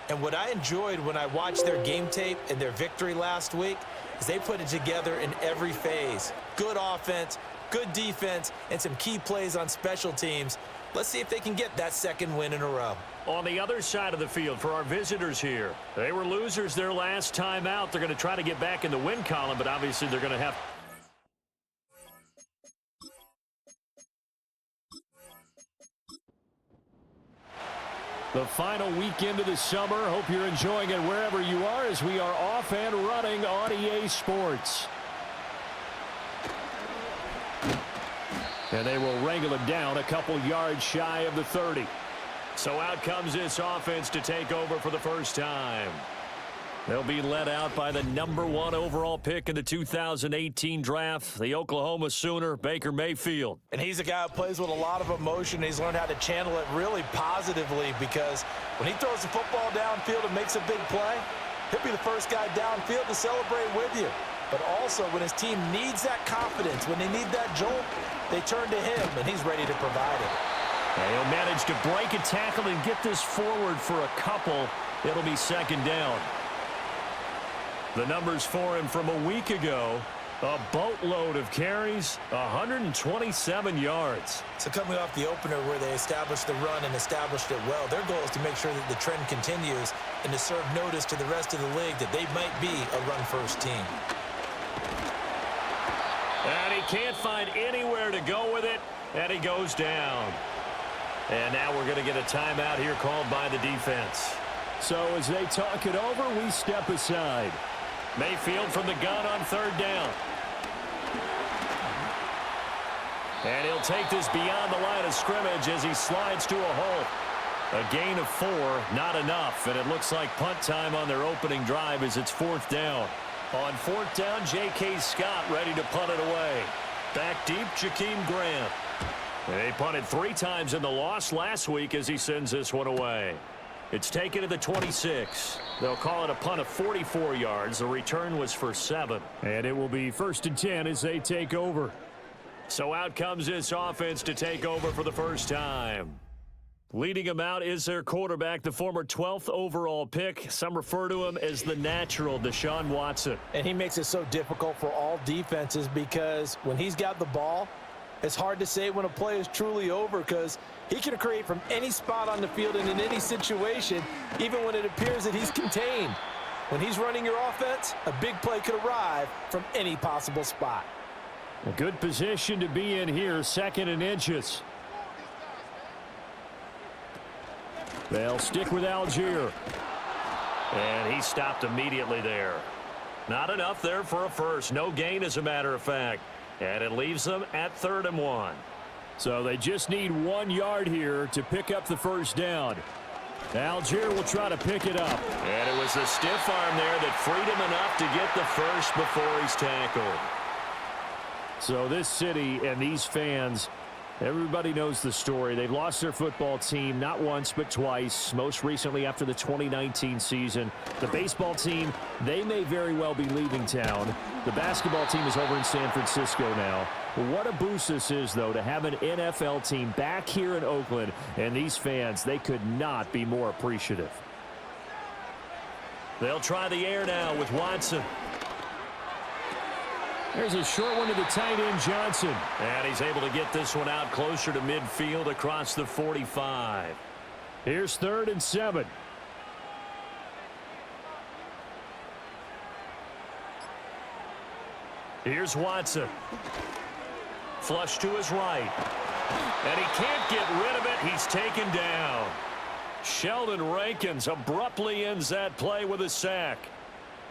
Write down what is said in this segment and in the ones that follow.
And what I enjoyed when I watched their game tape and their victory last week is they put it together in every phase. Good offense, good defense, and some key plays on special teams. Let's see if they can get that second win in a row. On the other side of the field for our visitors here, they were losers their last time out. They're going to try to get back in the win column, but obviously they're going to have... The final weekend of the summer. Hope you're enjoying it wherever you are as we are off and running on EA Sports. And they will wrangle him down a couple yards shy of the 30. So out comes this offense to take over for the first time. They'll be led out by the #1 overall pick in the 2018 draft, the Oklahoma Sooner, Baker Mayfield. And he's a guy who plays with a lot of emotion. He's learned how to channel it really positively because when he throws the football downfield and makes a big play, he'll be the first guy downfield to celebrate with you. But also when his team needs that confidence, when they need that jolt, they turn to him, and he's ready to provide it. And he'll manage to break a tackle and get this forward for a couple. It'll be second down. The numbers for him from a week ago, a boatload of carries, 127 yards. So coming off the opener where they established the run and established it well, their goal is to make sure that the trend continues and to serve notice to the rest of the league that they might be a run-first team. And he can't find anywhere to go with it, and he goes down. And now we're going to get a timeout here called by the defense. So as they talk it over, we step aside. Mayfield from the gun on third down. And he'll take this beyond the line of scrimmage as he slides to a hole. A gain of 4, not enough, and it looks like punt time on their opening drive as it's fourth down. On fourth down, J.K. Scott ready to punt it away. Back deep, Jakeem Grant. They punted 3 times in the loss last week as he sends this one away. It's taken to the 26. They'll call it a punt of 44 yards. The return was for 7. And it will be 1st and 10 as they take over. So out comes this offense to take over for the first time. Leading them out is their quarterback, the former 12th overall pick. Some refer to him as the natural, Deshaun Watson. And he makes it so difficult for all defenses because when he's got the ball, it's hard to say when a play is truly over because he can create from any spot on the field and in any situation, even when it appears that he's contained. When he's running your offense, a big play could arrive from any possible spot. A good position to be in here, 2nd and inches. They'll stick with Algier. And he stopped immediately there. Not enough there for a first. No gain, as a matter of fact. And it leaves them at 3rd and 1. So they just need 1 yard here to pick up the first down. Algier will try to pick it up. And it was a stiff arm there that freed him enough to get the first before he's tackled. So this city and these fans, everybody knows the story. They've lost their football team not once but twice, most recently after the 2019 season. The baseball team, they may very well be leaving town. The basketball team is over in San Francisco now. What a boost this is, though, to have an NFL team back here in Oakland. And these fans, they could not be more appreciative. They'll try the air now with Watson. There's a short one to the tight end, Johnson. And he's able to get this one out closer to midfield across the 45. Here's 3rd and 7. Here's Watson. Flush to his right. And he can't get rid of it. He's taken down. Sheldon Rankins abruptly ends that play with a sack.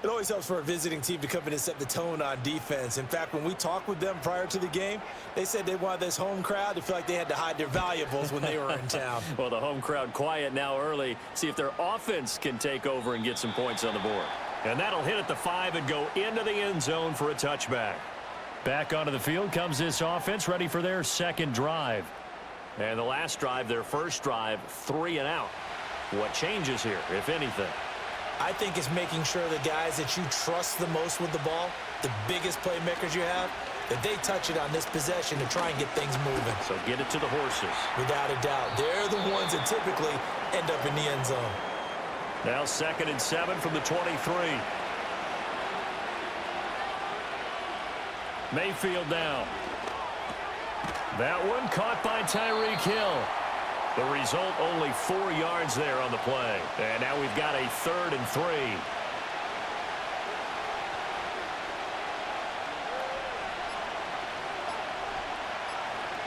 It always helps for a visiting team to come in and set the tone on defense. In fact, when we talked with them prior to the game, they said they wanted this home crowd to feel like they had to hide their valuables when they were in town. Well, the home crowd quiet now early. See if their offense can take over and get some points on the board. And that'll hit at the 5 and go into the end zone for a touchback. Back onto the field comes this offense, ready for their second drive. And the last drive, their first drive, 3 and out. What changes here, if anything? I think it's making sure the guys that you trust the most with the ball, the biggest playmakers you have, that they touch it on this possession to try and get things moving. So get it to the horses. Without a doubt. They're the ones that typically end up in the end zone. Now 2nd and 7 from the 23. Mayfield now. That one caught by Tyreek Hill. The result, only 4 yards there on the play. And now we've got a 3rd and 3.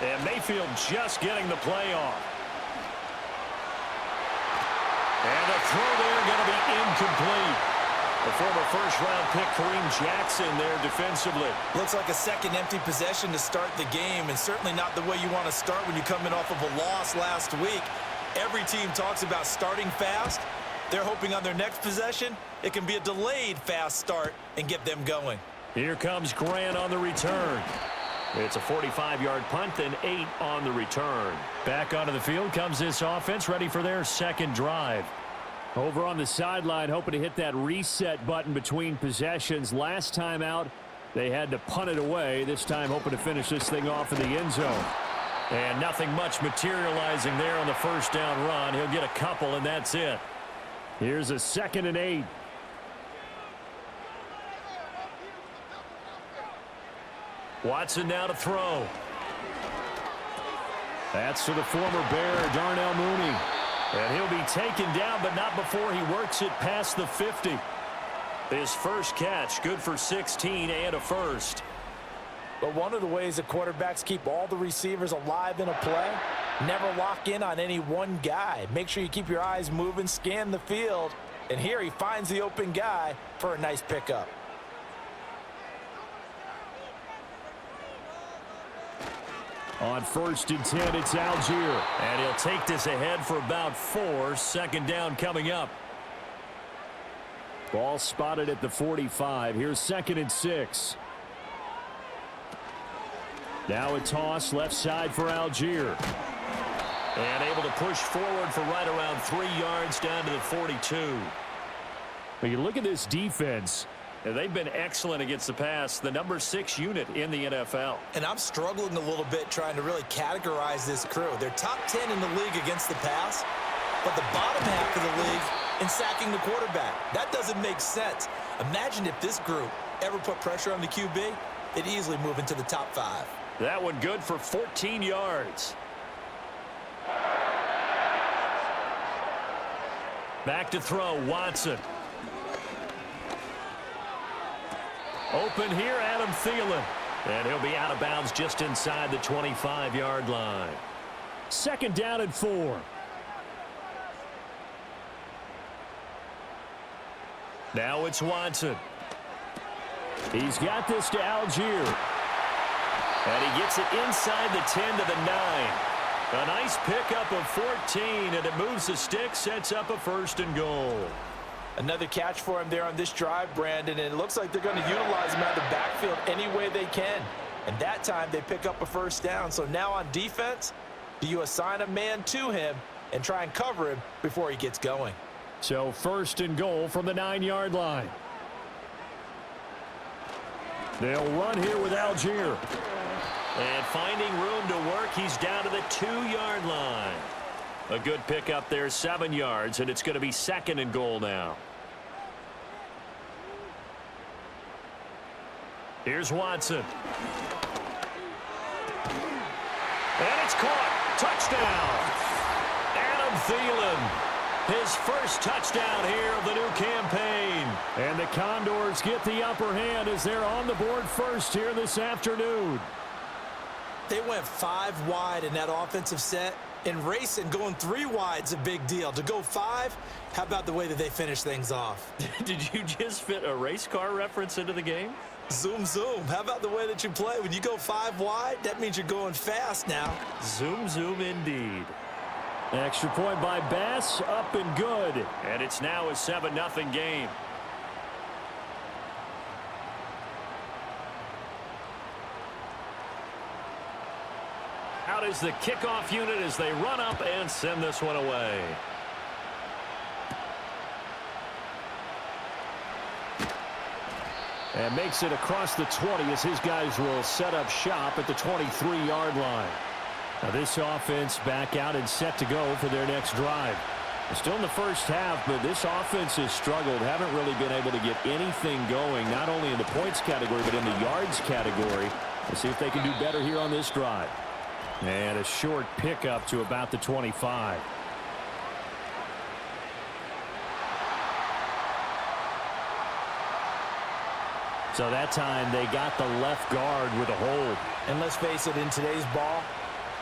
And Mayfield just getting the play off. And the throw there going to be incomplete. The former first-round pick Kareem Jackson there defensively. Looks like a second empty possession to start the game, and certainly not the way you want to start when you come in off of a loss last week. Every team talks about starting fast. They're hoping on their next possession it can be a delayed fast start and get them going. Here comes Grant on the return. It's a 45-yard punt and 8 on the return. Back onto the field comes this offense, ready for their second drive. Over on the sideline, hoping to hit that reset button between possessions. Last time out, they had to punt it away. This time, hoping to finish this thing off in the end zone. And nothing much materializing there on the first down run. He'll get a couple, and that's it. Here's a 2nd and 8. Watson now to throw. That's to the former Bear, Darnell Mooney. And he'll be taken down, but not before he works it past the 50. His first catch, good for 16 and a first. But one of the ways that quarterbacks keep all the receivers alive in a play, never lock in on any one guy. Make sure you keep your eyes moving, scan the field, and here he finds the open guy for a nice pickup. On 1st and 10, it's Algier. And he'll take this ahead for about 4. 2nd down coming up. Ball spotted at the 45. Here's 2nd and 6. Now a toss left side for Algier. And able to push forward for right around 3 yards down to the 42. But you look at this defense. And they've been excellent against the pass, the number 6 unit in the NFL. And I'm struggling a little bit trying to really categorize this crew. They're top 10 in the league against the pass, but the bottom half of the league in sacking the quarterback. That doesn't make sense. Imagine if this group ever put pressure on the QB, they'd easily move into the top 5. That one good for 14 yards. Back to throw, Watson. Open here, Adam Thielen. And he'll be out of bounds just inside the 25-yard line. 2nd down and 4. Now it's Watson. He's got this to Algier. And he gets it inside the 10 to the 9. A nice pickup of 14, and it moves the stick, sets up a 1st and goal. Another catch for him there on this drive, Brandon, and it looks like they're going to utilize him out of the backfield any way they can. And that time they pick up a 1st down. So now on defense, do you assign a man to him and try and cover him before he gets going? So 1st and goal from the 9-yard line. They'll run here with Algier. And finding room to work, he's down to the 2-yard line. A good pickup there, 7 yards, and it's going to be 2nd and goal now. Here's Watson. And it's caught. Touchdown. Adam Thielen. His first touchdown here of the new campaign. And the Condors get the upper hand as they're on the board first here this afternoon. They went 5 wide in that offensive set. And racing, going 3 wide's a big deal. To go 5, how about the way that they finish things off? Did you just fit a race car reference into the game? Zoom, zoom. How about the way that you play? When you go 5 wide, that means you're going fast now. Zoom, zoom indeed. Extra point by Bass, up and good. And it's now a 7-0 game. Out is the kickoff unit as they run up and send this one away. And makes it across the 20 as his guys will set up shop at the 23-yard line. Now this offense back out and set to go for their next drive. Still in the first half, but this offense has struggled. Haven't really been able to get anything going, not only in the points category, but in the yards category. Let's see if they can do better here on this drive. And a short pickup to about the 25. So that time they got the left guard with a hold. And let's face it, in today's ball,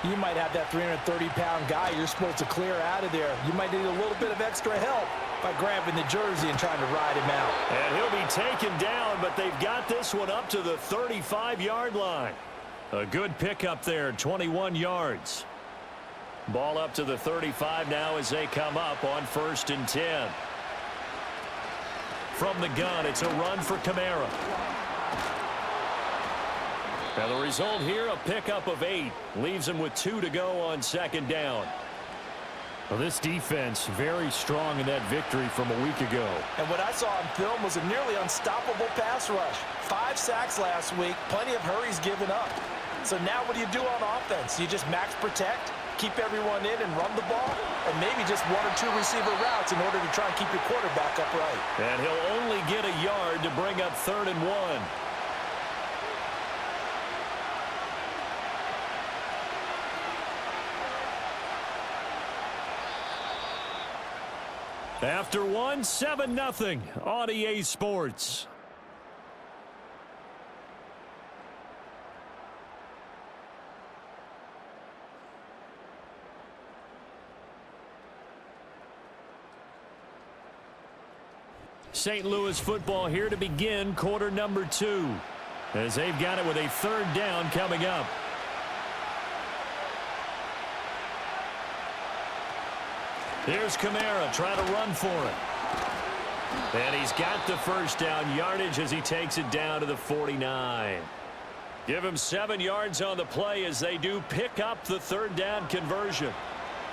you might have that 330-pound guy you're supposed to clear out of there. You might need a little bit of extra help by grabbing the jersey and trying to ride him out. And he'll be taken down, but they've got this one up to the 35-yard line. A good pickup there, 21 yards. Ball up to the 35 now as they come up on 1st and 10. From the gun, it's a run for Kamara. Now the result here, a pickup of 8. Leaves him with 2 to go on 2nd down. Well, this defense very strong in that victory from a week ago. And what I saw on film was a nearly unstoppable pass rush. 5 sacks last week, plenty of hurries given up. So now what do you do on offense? You just max protect, keep everyone in and run the ball, and maybe just 1 or 2 receiver routes in order to try and keep your quarterback upright. And he'll only get a yard to bring up 3rd and 1. After 1, 7-0 on EA Sports. St. Louis football here to begin quarter number 2, as they've got it with a 3rd down coming up. Here's Kamara trying to run for it. And he's got the 1st down yardage as he takes it down to the 49. Give him 7 yards on the play as they do pick up the 3rd down conversion.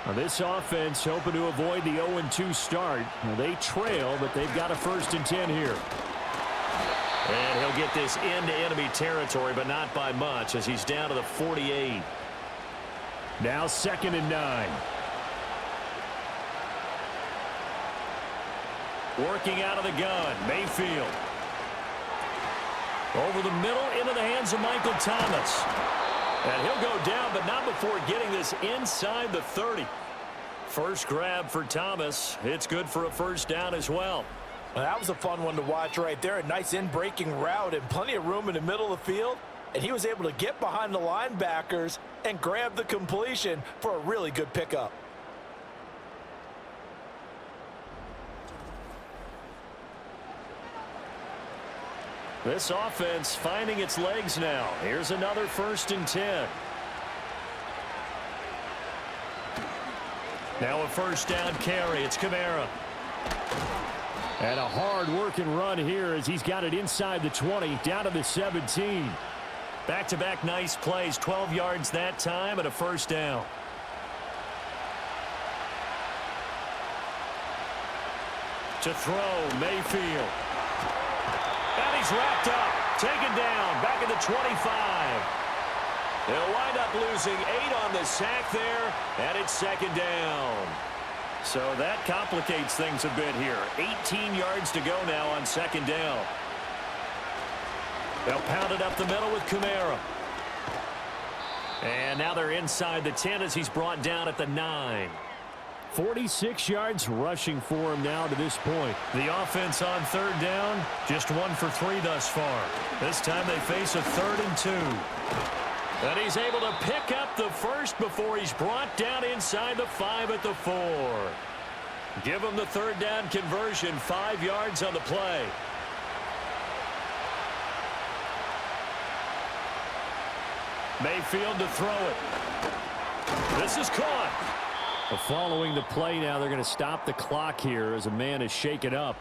Now this offense hoping to avoid the 0-2 start. Now they trail, but they've got a 1st and 10 here. And he'll get this into enemy territory, but not by much as he's down to the 48. Now 2nd and 9. Working out of the gun, Mayfield. Over the middle, into the hands of Michael Thomas. And he'll go down, but not before getting this inside the 30. First grab for Thomas. It's good for a 1st down as well. Well, that was a fun one to watch right there. A nice in-breaking route and plenty of room in the middle of the field. And he was able to get behind the linebackers and grab the completion for a really good pickup. This offense finding its legs now. Here's another 1st and 10. Now a 1st down carry. It's Kamara. And a hard-working run here as he's got it inside the 20, down to the 17. Back-to-back nice plays. 12 yards that time and a 1st down. To throw, Mayfield. And he's wrapped up, taken down, back at the 25. They'll wind up losing 8 on the sack there, and it's 2nd down. So that complicates things a bit here. 18 yards to go now on 2nd down. They'll pound it up the middle with Kamara. And now they're inside the 10 as he's brought down at the 9. 46 yards rushing for him now to this point. The offense on 3rd down, just 1 for 3 thus far. This time they face a 3rd and 2. And he's able to pick up the 1st before he's brought down inside the 5 at the 4. Give him the 3rd down conversion, 5 yards on the play. Mayfield to throw it. This is caught. Following the play now, they're going to stop the clock here as a man is shaken up.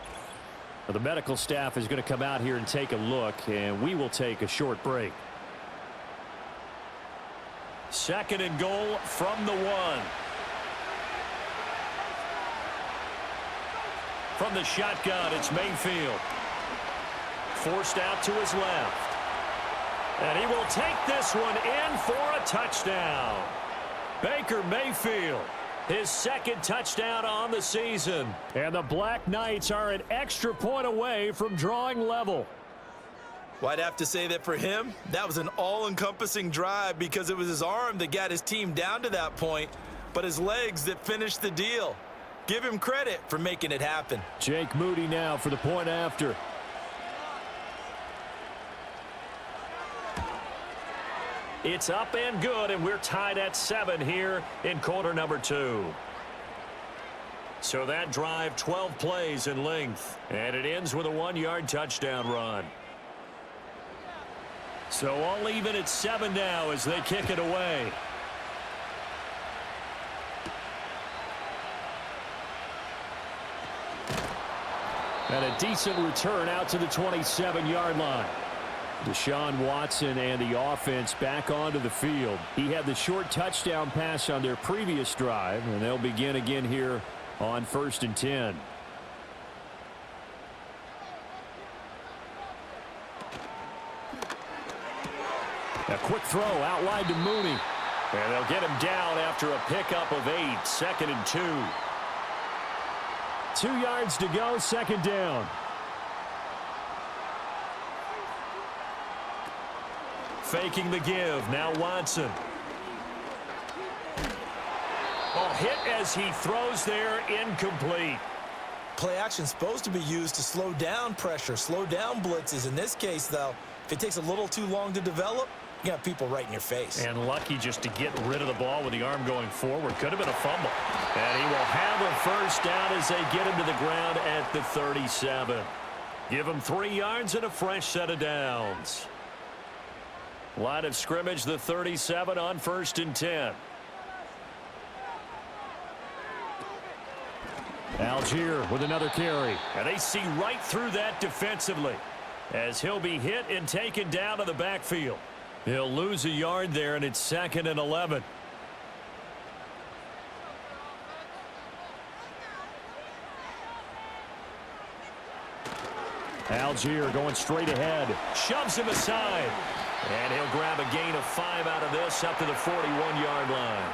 The medical staff is going to come out here and take a look, and we will take a short break. 2nd and goal from the 1. From the shotgun, it's Mayfield. Forced out to his left. And he will take this one in for a touchdown. Baker Mayfield His second touchdown on the season. And the Black Knights are an extra point away from drawing level. Well, I'd have to say that for him, that was an all-encompassing drive because it was his arm that got his team down to that point, but his legs that finished the deal. Give him credit for making it happen. Jake Moody now for the point after. It's up and good, and we're tied at 7 here in quarter number 2. So that drive, 12 plays in length, and it ends with a 1-yard touchdown run. So all even at 7 now as they kick it away. And a decent return out to the 27-yard line. Deshaun Watson and the offense back onto the field. He had the short touchdown pass on their previous drive, and they'll begin again here on 1st and 10. A quick throw outlined to Mooney. And they'll get him down after a pickup of 8, 2nd and 2. 2 yards to go, 2nd down. Faking the give. Now Watson. Oh, hit as he throws there. Incomplete. Play action supposed to be used to slow down pressure, slow down blitzes. In this case, though, if it takes a little too long to develop, you got people right in your face. And lucky just to get rid of the ball with the arm going forward. Could have been a fumble. And he will have a first down as they get him to the ground at the 37. Give him 3 yards and a fresh set of downs. Line of scrimmage, the 37 on 1st and 10. Algier with another carry. And they see right through that defensively as he'll be hit and taken down to the backfield. He'll lose a yard there, and it's 2nd and 11. Algier going straight ahead. Shoves him aside. And he'll grab a gain of 5 out of this up to the 41-yard line.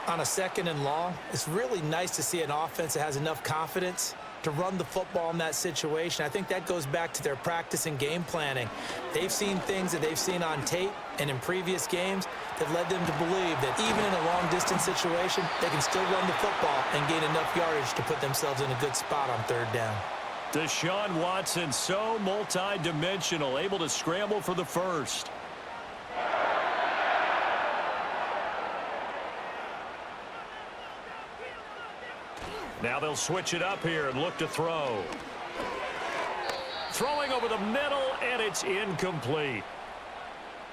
On a 2nd and long, it's really nice to see an offense that has enough confidence to run the football in that situation. I think that goes back to their practice and game planning. They've seen things that they've seen on tape and in previous games that led them to believe that even in a long-distance situation, they can still run the football and gain enough yardage to put themselves in a good spot on 3rd down. Deshaun Watson, so multi-dimensional, able to scramble for the first. Now they'll switch it up here and look to throw. Throwing over the middle, and it's incomplete.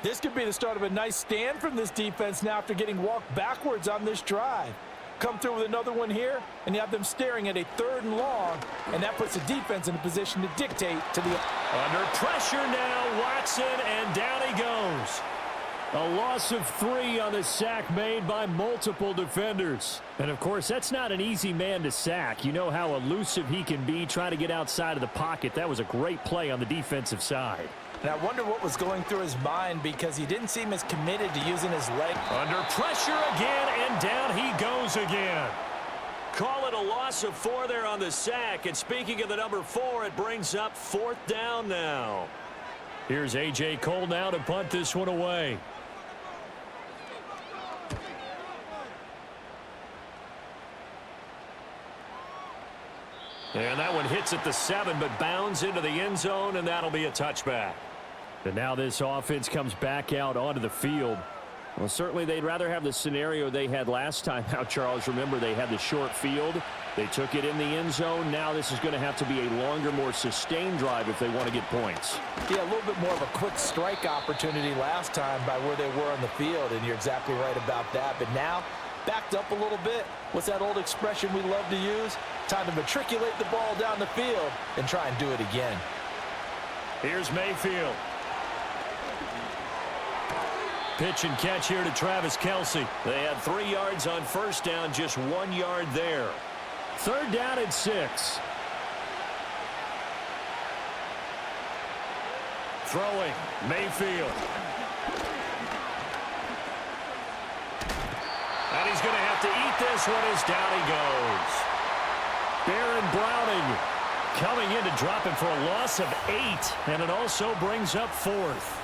This could be the start of a nice stand from this defense now after getting walked backwards on this drive. Come through with another one here, and you have them staring at a 3rd and long, and that puts the defense in a position to dictate to the... Under pressure now, Watson, and down he goes. A loss of 3 on the sack made by multiple defenders. And, of course, that's not an easy man to sack. You know how elusive he can be trying to get outside of the pocket. That was a great play on the defensive side. And I wonder what was going through his mind because he didn't seem as committed to using his leg. Under pressure again, and down he goes again. Call it a loss of 4 there on the sack. And speaking of the number 4, it brings up 4th down now. Here's A.J. Cole now to punt this one away. And that one hits at the 7, but bounds into the end zone, and that'll be a touchback. And now this offense comes back out onto the field. Well, certainly they'd rather have the scenario they had last time out, Charles. Remember, they had the short field. They took it in the end zone. Now this is going to have to be a longer, more sustained drive if they want to get points. Yeah, a little bit more of a quick strike opportunity last time by where they were on the field, and you're exactly right about that. But now, backed up a little bit. What's that old expression we love to use? Time to matriculate the ball down the field and try and do it again. Here's Mayfield. Pitch and catch here to Travis Kelce. They had 3 yards on 1st down, just 1 yard there. 3rd down and 6. Throwing, Mayfield. And he's going to have to eat this one as down he goes. Baron Browning coming in to drop him for a loss of 8, and it also brings up 4th.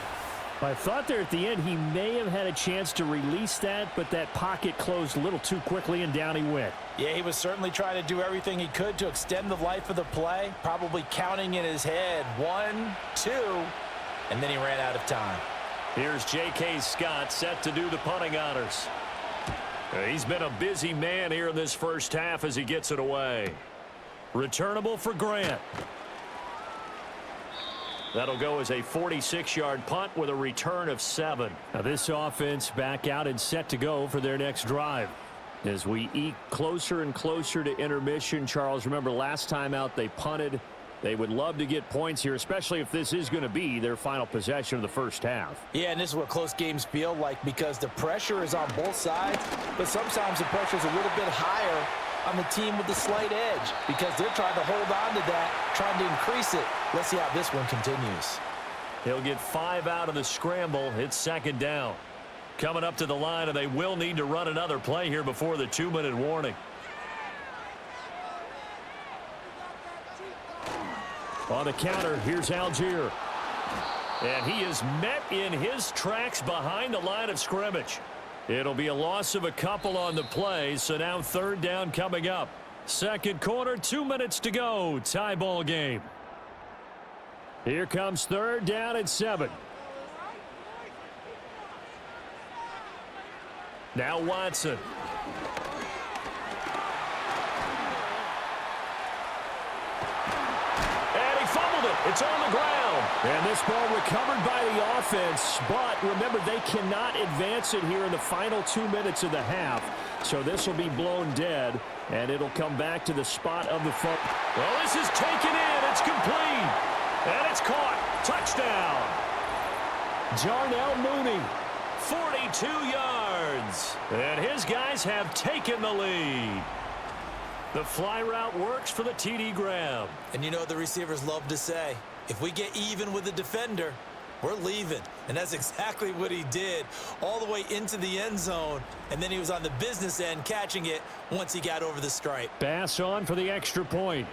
I thought there at the end he may have had a chance to release that, but that pocket closed a little too quickly, and down he went. Yeah, he was certainly trying to do everything he could to extend the life of the play, probably counting in his head 1, 2, and then he ran out of time. Here's J.K. Scott set to do the punting honors. He's been a busy man here in this first half as he gets it away. Returnable for Grant. That'll go as a 46-yard punt with a return of 7. Now this offense back out and set to go for their next drive. As we eke closer and closer to intermission, Charles, remember last time out they punted. They would love to get points here, especially if this is going to be their final possession of the first half. Yeah, and this is what close games feel like because the pressure is on both sides, but sometimes the pressure is a little bit higher on the team with the slight edge because they're trying to hold on to that, trying to increase it. Let's see how this one continues. He'll get 5 out of the scramble. It's second down. Coming up to the line, and they will need to run another play here before the 2-minute warning. On the counter, here's Algier. And he is met in his tracks behind the line of scrimmage. It'll be a loss of a couple on the play, so now third down coming up. Second quarter, 2 minutes to go. Tie ball game. Here comes third down and 7. Now Watson. And he fumbled it. It's on the ground. And this ball recovered by the offense, but remember they cannot advance it here in the final 2 minutes of the half. So this will be blown dead, and it'll come back to the spot of the fumble. Well, this is taken in. It's complete. And it's caught. Touchdown. Darnell Mooney. 42 yards. And his guys have taken the lead. The fly route works for the TD grab. And you know the receivers love to say, if we get even with the defender, we're leaving. And that's exactly what he did all the way into the end zone. And then he was on the business end catching it once he got over the stripe. Bass on for the extra point.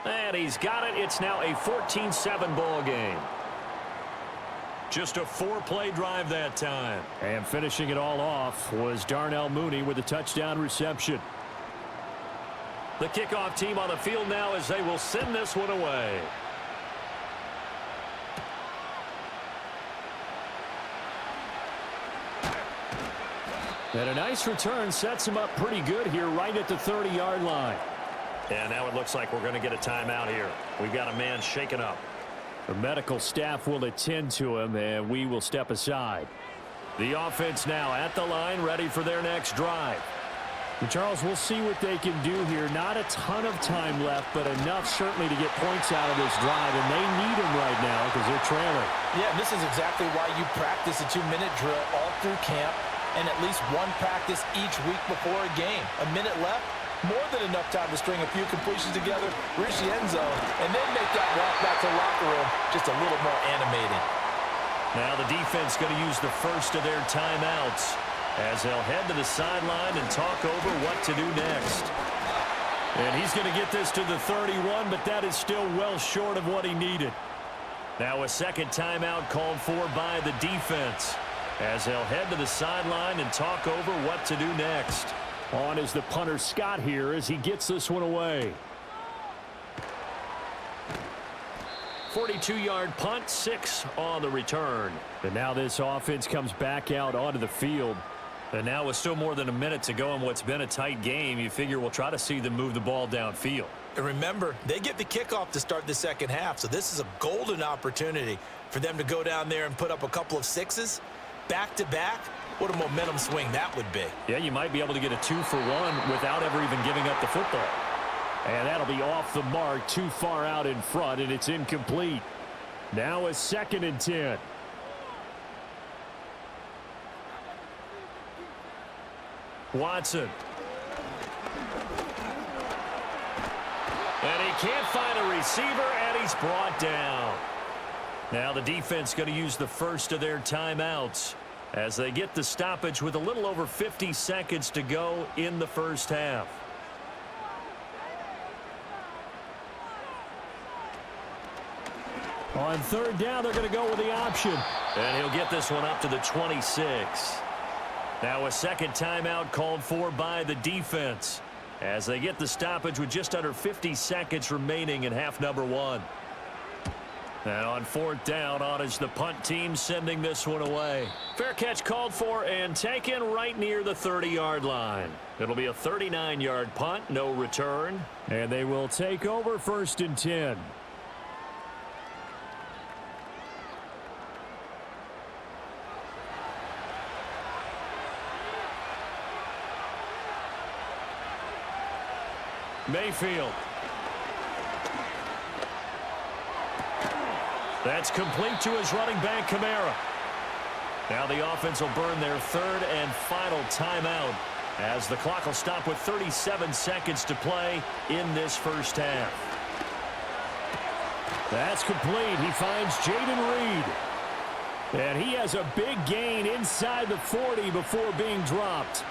And he's got it. It's now a 14-7 ball game. Just a 4-play drive that time. And finishing it all off was Darnell Mooney with a touchdown reception. The kickoff team on the field now as they will send this one away. And a nice return sets him up pretty good here right at the 30-yard line. And now it looks like we're going to get a timeout here. We've got a man shaken up. The medical staff will attend to him, and we will step aside. The offense now at the line, ready for their next drive. And Charles, we'll see what they can do here. Not a ton of time left, but enough certainly to get points out of this drive, and they need them right now because they're trailing. Yeah, and this is exactly why you practice a 2-minute drill all through camp and at least one practice each week before a game. A minute left, more than enough time to string a few completions together, reach the end zone, and then make that walk back to the locker room just a little more animated. Now the defense going to use the first of their timeouts as they'll head to the sideline and talk over what to do next. And he's going to get this to the 31, but that is still well short of what he needed. Now a second timeout called for by the defense as they'll head to the sideline and talk over what to do next. On is the punter Scott here as he gets this one away. 42-yard punt, 6 on the return. And now this offense comes back out onto the field. And now with still more than a minute to go in what's been a tight game, you figure we'll try to see them move the ball downfield. And remember, they get the kickoff to start the second half, so this is a golden opportunity for them to go down there and put up a couple of 6s back-to-back. What a momentum swing that would be. Yeah, you might be able to get a 2-for-1 without ever even giving up the football. And that'll be off the mark, too far out in front, and it's incomplete. Now a 2nd and 10. Watson. And he can't find a receiver, and he's brought down. Now the defense going to use the first of their timeouts as they get the stoppage with a little over 50 seconds to go in the first half. On third down, they're going to go with the option. And he'll get this one up to the 26. Now a second timeout called for by the defense as they get the stoppage with just under 50 seconds remaining in half number one. And on fourth down, on is the punt team sending this one away. Fair catch called for and taken right near the 30-yard line. It'll be a 39-yard punt, no return. And they will take over 1st and 10. Mayfield. That's complete to his running back, Kamara. Now the offense will burn their third and final timeout as the clock will stop with 37 seconds to play in this first half. That's complete. He finds Jaden Reed. And he has a big gain inside the 40 before being dropped.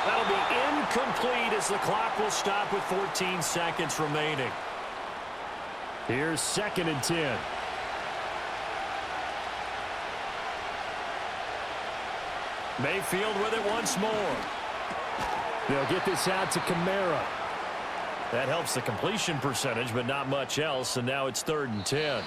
That'll be incomplete as the clock will stop with 14 seconds remaining. Here's 2nd and 10. Mayfield with it once more. They'll get this out to Kamara. That helps the completion percentage, but not much else, and now it's 3rd and 10.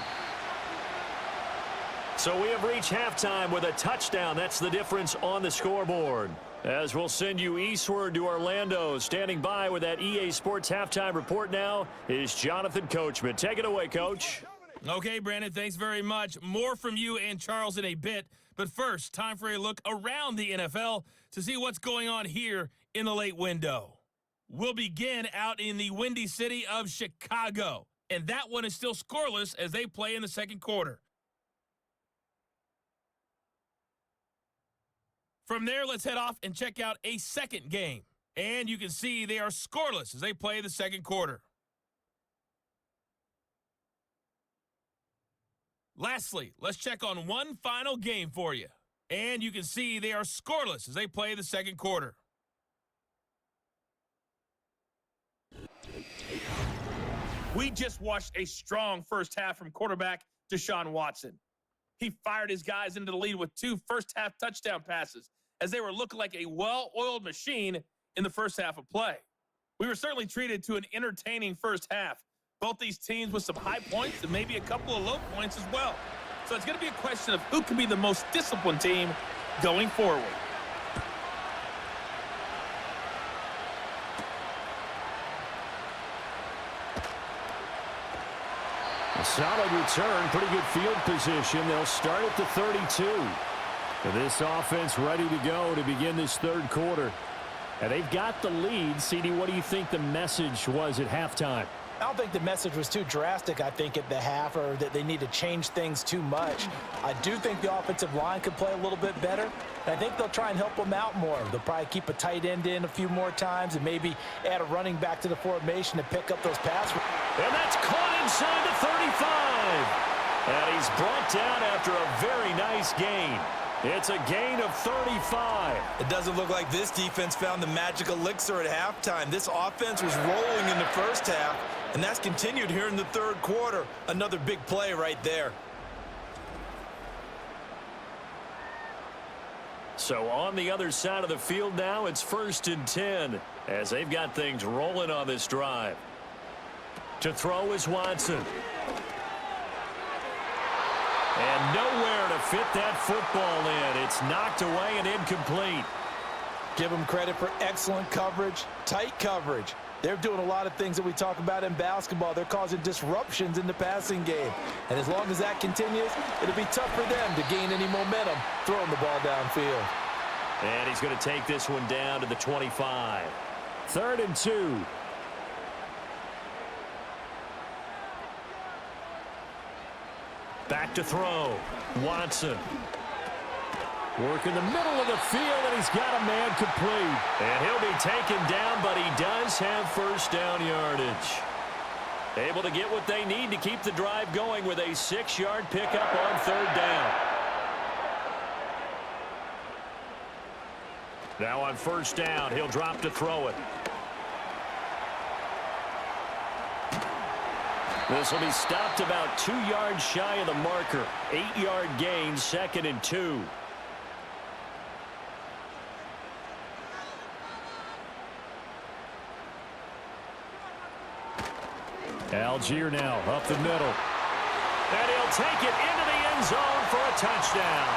So we have reached halftime with a touchdown. That's the difference on the scoreboard. As we'll send you eastward to Orlando. Standing by with that EA Sports halftime report now is Jonathan Coachman. Take it away, Coach. Okay, Brandon, thanks very much. More from you and Charles in a bit. But first, time for a look around the NFL to see what's going on here in the late window. We'll begin out in the windy city of Chicago. And that one is still scoreless as they play in the second quarter. From there, let's head off and check out a second game. And you can see they are scoreless as they play the second quarter. Lastly, let's check on one final game for you. And you can see they are scoreless as they play the second quarter. We just watched a strong first half from quarterback Deshaun Watson. He fired his guys into the lead with 2 first-half touchdown passes as they were looking like a well-oiled machine in the first half of play. We were certainly treated to an entertaining first half. Both these teams with some high points and maybe a couple of low points as well. So it's going to be a question of who can be the most disciplined team going forward. A solid return, pretty good field position. They'll start at the 32. This offense ready to go to begin this third quarter. And they've got the lead. CD, what do you think the message was at halftime? I don't think the message was too drastic, I think, at the half, or that they need to change things too much. I do think the offensive line could play a little bit better, and I think they'll try and help them out more. They'll probably keep a tight end in a few more times and maybe add a running back to the formation to pick up those passes. And that's caught inside the 35. And he's brought down after a very nice gain. It's a gain of 35. It doesn't look like this defense found the magic elixir at halftime. This offense was rolling in the first half, and that's continued here in the third quarter. Another big play right there. So on the other side of the field now, it's 1st and 10 as they've got things rolling on this drive. To throw is Watson. And nowhere to fit that football in. It's knocked away and incomplete. Give them credit for excellent coverage, tight coverage. They're doing a lot of things that we talk about in basketball. They're causing disruptions in the passing game. And as long as that continues, it'll be tough for them to gain any momentum throwing the ball downfield. And he's going to take this one down to the 25. 3rd and 2. Back to throw. Watson. Work in the middle of the field, and he's got a man complete. And he'll be taken down, but he does have first down yardage. Able to get what they need to keep the drive going with a 6-yard pickup on 3rd down. Now on 1st down, he'll drop to throw it. This will be stopped about 2 yards shy of the marker. 8-yard gain, 2nd and 2. Algier now up the middle. And he'll take it into the end zone for a touchdown.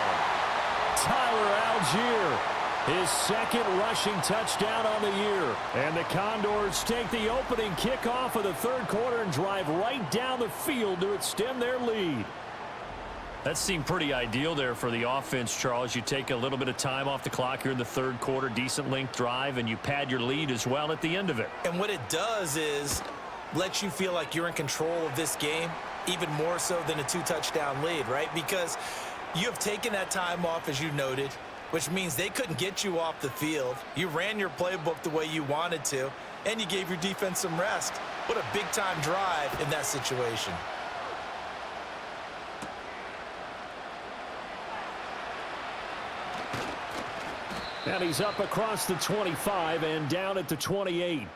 Tyler Algier, his 2nd rushing touchdown on the year. And the Condors take the opening kickoff of the 3rd quarter and drive right down the field to extend their lead. That seemed pretty ideal there for the offense, Charles. You take a little bit of time off the clock here in the 3rd quarter, decent length drive, and you pad your lead as well at the end of it. And what it does is lets you feel like you're in control of this game, even more so than a 2-touchdown lead, right? Because you have taken that time off, as you noted, which means they couldn't get you off the field. You ran your playbook the way you wanted to, and you gave your defense some rest. What a big-time drive in that situation. And he's up across the 25 and down at the 28.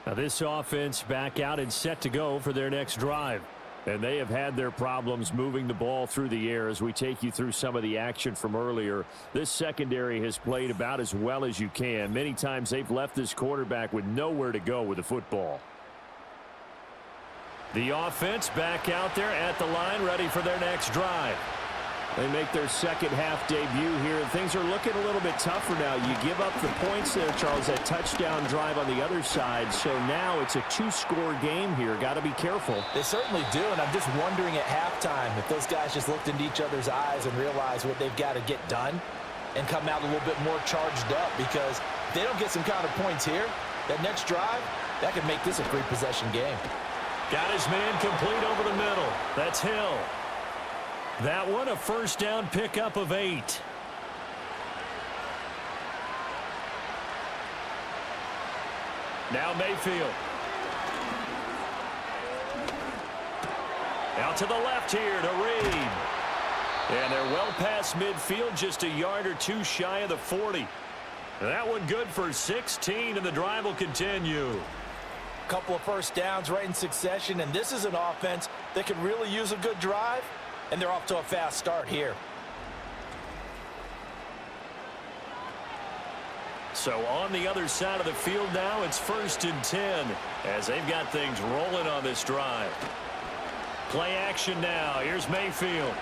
Now this offense back out and set to go for their next drive. And they have had their problems moving the ball through the air as we take you through some of the action from earlier. This secondary has played about as well as you can. Many times they've left this quarterback with nowhere to go with the football. The offense back out there at the line, ready for their next drive. They make their 2nd half debut here. Things are looking a little bit tougher now. You give up the points there, Charles, that touchdown drive on the other side. So now it's a 2-score game here. Got to be careful. They certainly do, and I'm just wondering at halftime if those guys just looked into each other's eyes and realized what they've got to get done and come out a little bit more charged up, because if they don't get some kind of points here, that next drive, that could make this a 3-possession game. Got his man complete over the middle. That's Hill. That one, a 1st down pickup of 8. Now Mayfield. Out to the left here to Reed. And they're well past midfield, just a yard or 2 shy of the 40. That one good for 16, and the drive will continue. Couple of 1st downs right in succession, and this is an offense that could really use a good drive, and they're off to a fast start here. So on the other side of the field now, it's 1st and 10 as they've got things rolling on this drive. Play action now. Here's Mayfield.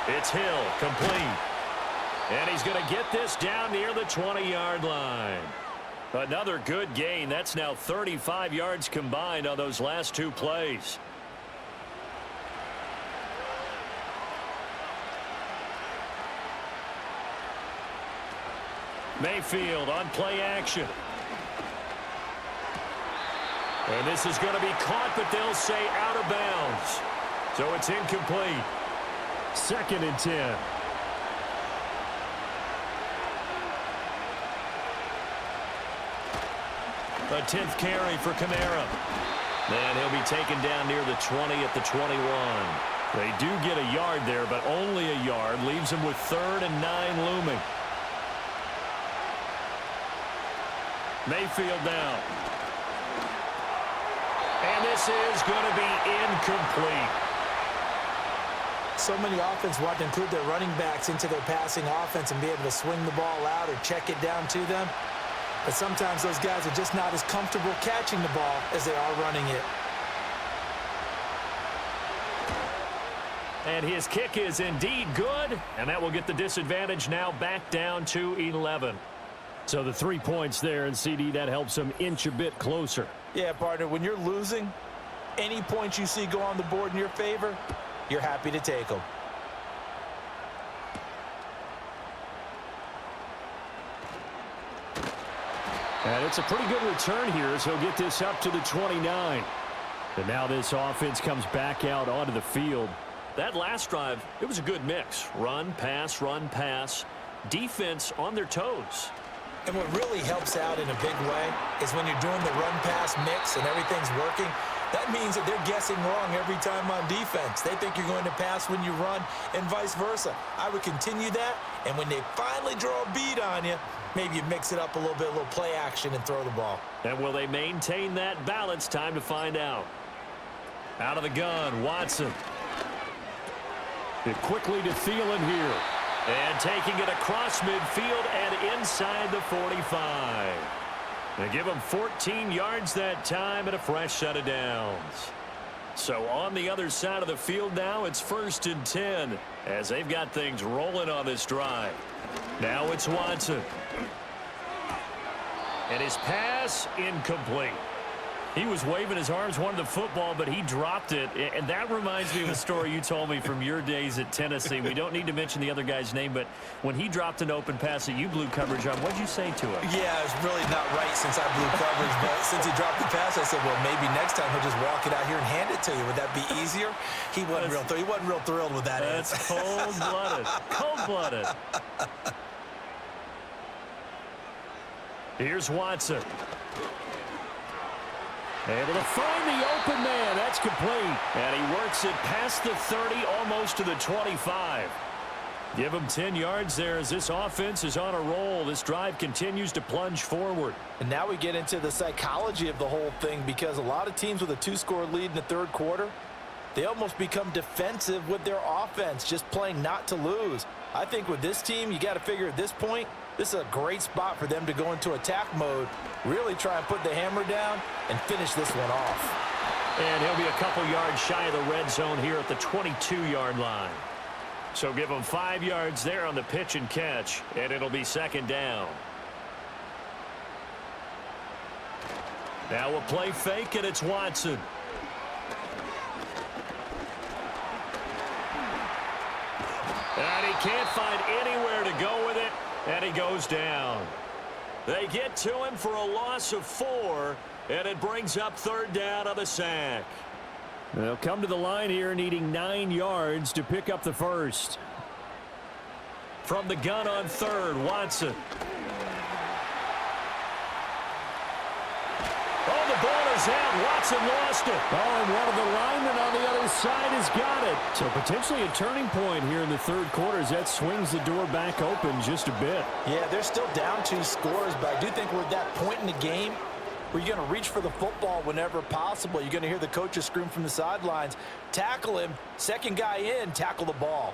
It's Hill, complete. And he's going to get this down near the 20-yard line. Another good gain. That's now 35 yards combined on those last 2 plays. Mayfield on play action. And this is going to be caught, but they'll say out of bounds. So it's incomplete. 2nd and 10. A 10th carry for Kamara. And he'll be taken down near the 20 at the 21. They do get a yard there, but only a yard. Leaves them with 3rd and 9 looming. Mayfield now. And this is going to be incomplete. So many offense want to include their running backs into their passing offense and be able to swing the ball out or check it down to them. But sometimes those guys are just not as comfortable catching the ball as they are running it. And his kick is indeed good, and that will get the disadvantage now back down to 11. So the 3 points there, and CD, that helps them inch a bit closer. Yeah, partner, when you're losing, any points you see go on the board in your favor, you're happy to take them. And it's a pretty good return here as he'll get this up to the 29. And now this offense comes back out onto the field. That last drive, it was a good mix. Run, pass, defense on their toes. And what really helps out in a big way is when you're doing the run-pass mix and everything's working, That means that they're guessing wrong every time on defense. They think you're going to pass when you run and vice versa. I would continue that, and when they finally draw a bead on you, maybe you mix it up a little bit, a little play action, and throw the ball. And will they maintain that balance? Time to find out. Out of the gun, Watson. It quickly to Thielen here. And taking it across midfield and inside the 45. They give him 14 yards that time and a fresh set of downs. So on the other side of the field now, it's 1st and 10 as they've got things rolling on this drive. Now it's Watson. And his pass incomplete. He was waving his arms, wanted the football, but he dropped it. And that reminds me of a story you told me from your days at Tennessee. We don't need to mention the other guy's name, but when he dropped an open pass that you blew coverage on, what did you say to him? Yeah, it was really not right since I blew coverage, but since he dropped the pass, I said, well, maybe next time he'll just walk it out here and hand it to you. Would that be easier? He wasn't real thrilled with that. That's cold-blooded. Cold-blooded. Here's Watson. Able to find the open man. That's complete. And he works it past the 30, almost to the 25. Give him 10 yards there as this offense is on a roll. This drive continues to plunge forward. And now we get into the psychology of the whole thing, because a lot of teams with a 2-score lead in the third quarter, they almost become defensive with their offense, just playing not to lose. I think with this team, you got to figure at this point, this is a great spot for them to go into attack mode, really try and put the hammer down and finish this one off. And he'll be a couple yards shy of the red zone here at the 22-yard line. So give him 5 yards there on the pitch and catch, and it'll be 2nd down. Now we'll play fake, and it's Watson. And he can't find anywhere to go with it, and he goes down. They get to him for a loss of 4, and it brings up 3rd down on the sack. They'll come to the line here needing 9 yards to pick up the first. From the gun on 3rd, Watson. Oh, the ball is out. Watson lost it. Oh, and one of the linemen on the other side has got it. So potentially a turning point here in the third quarter as that swings the door back open just a bit. Yeah, they're still down 2 scores, but I do think we're at that point in the game where you're going to reach for the football whenever possible. You're going to hear the coaches scream from the sidelines, tackle him, second guy in, tackle the ball.